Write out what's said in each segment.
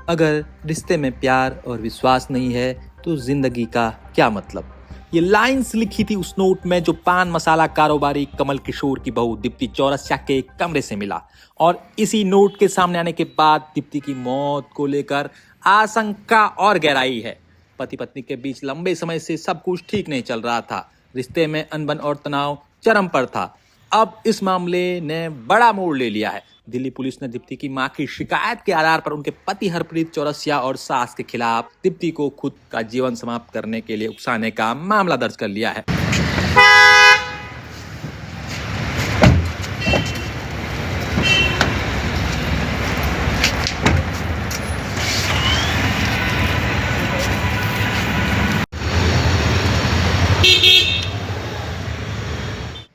अगर रिश्ते में प्यार और विश्वास नहीं है तो जिंदगी का क्या मतलब। ये लाइंस लिखी थी उस नोट में जो पान मसाला कारोबारी कमल किशोर की बहू दीप्ति चौरसिया के कमरे से मिला। और इसी नोट के सामने आने के बाद दीप्ति की मौत को लेकर आशंका और गहराई है। पति पत्नी के बीच लंबे समय से सब कुछ ठीक नहीं चल रहा था, रिश्ते में अनबन और तनाव चरम पर था। अब इस मामले ने बड़ा मोड़ ले लिया है। दिल्ली पुलिस ने दीप्ति की मां की शिकायत के आधार पर उनके पति हरप्रीत चौरसिया और सास के खिलाफ दीप्ति को खुद का जीवन समाप्त करने के लिए उकसाने का मामला दर्ज कर लिया है।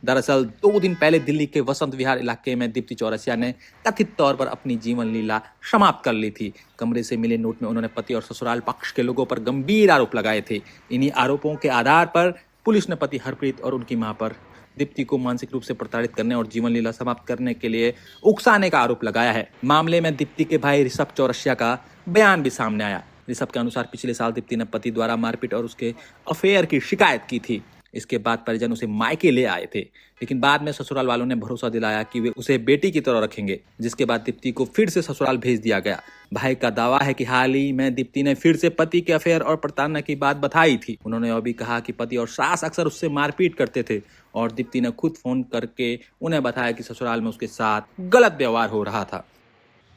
दरअसल 2 दिन पहले दिल्ली के वसंत विहार इलाके में दीप्ति चौरसिया ने कथित तौर पर अपनी जीवन लीला समाप्त कर ली थी। कमरे से मिले नोट में उन्होंने पति और ससुराल पक्ष के लोगों पर गंभीर आरोप लगाए थे। इन्हीं आरोपों के आधार पर पुलिस ने पति हरप्रीत और उनकी मां पर दीप्ति को मानसिक रूप से प्रताड़ित करने और जीवन लीला समाप्त करने के लिए उकसाने का आरोप लगाया है। मामले में दीप्ति के भाई ऋषभ चौरसिया का बयान भी सामने आया। ऋषभ के अनुसार पिछले साल दीप्ति ने पति द्वारा मारपीट और उसके अफेयर की शिकायत की थी। इसके बाद परिजन उसे मायके ले आए थे, लेकिन बाद में ससुराल वालों ने भरोसा दिलाया कि वे उसे बेटी की तरह रखेंगे, जिसके बाद दीप्ति को फिर से ससुराल भेज दिया गया। भाई का दावा है कि हाल ही में दीप्ति ने फिर से पति के अफेयर और प्रताड़ना की बात बताई थी। उन्होंने यह भी कहा कि पति और सास अक्सर उससे मारपीट करते थे और दीप्ति ने खुद फोन करके उन्हें बताया कि ससुराल में उसके साथ गलत व्यवहार हो रहा था।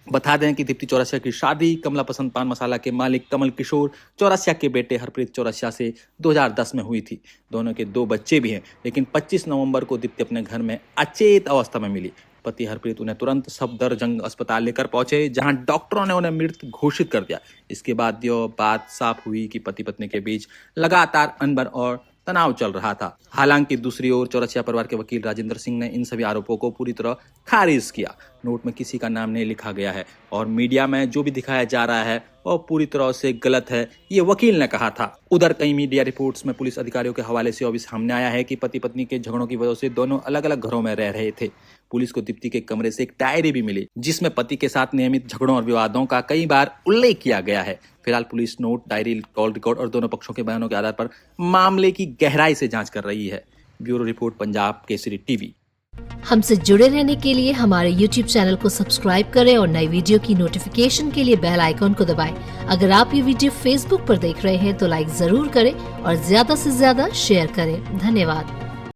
बता दें कि दीप्ति चौरसिया की शादी कमला पसंद पान मसाला के मालिक कमल किशोर चौरसिया के बेटे हरप्रीत चौरसिया से 2010 में हुई थी। दोनों के 2 बच्चे भी हैं, लेकिन 25 नवंबर को दीप्ति अपने घर में अचेत अवस्था में मिली। पति हरप्रीत उन्हें तुरंत सफदरजंग अस्पताल लेकर पहुंचे, जहां डॉक्टरों ने उन्हें मृत घोषित कर दिया। इसके बाद यह बात साफ हुई कि पति पत्नी के बीच लगातार अनबन और तनाव चल रहा था। हालांकि दूसरी ओर चौरसिया परिवार के वकील राजेंद्र सिंह ने इन सभी आरोपों को पूरी तरह खारिज किया। नोट में किसी का नाम नहीं लिखा गया है और मीडिया में जो भी दिखाया जा रहा है वह पूरी तरह से गलत है, ये वकील ने कहा था। उधर कई मीडिया रिपोर्ट्स में पुलिस अधिकारियों के हवाले से अभी सामने आया है कि पति पत्नी के झगड़ों की वजह से दोनों अलग अलग घरों में रह रहे थे। पुलिस को दीप्ति के कमरे से एक डायरी भी मिली, जिसमें पति के साथ नियमित झगड़ों और विवादों का कई बार उल्लेख किया गया है। फिलहाल police note, diary, call record और दोनों पक्षों के बयानों के आधार पर मामले की गहराई से जांच कर रही है। Bureau report, Punjab Kesari TV. हमसे जुड़े रहने के लिए हमारे YouTube चैनल को सब्सक्राइब करें और नई वीडियो की नोटिफिकेशन के लिए बेल आइकॉन को दबाएं। अगर आप ये वीडियो Facebook पर देख रहे हैं तो लाइक जरूर करें और ज्यादा से ज्यादा शेयर करें। धन्यवाद।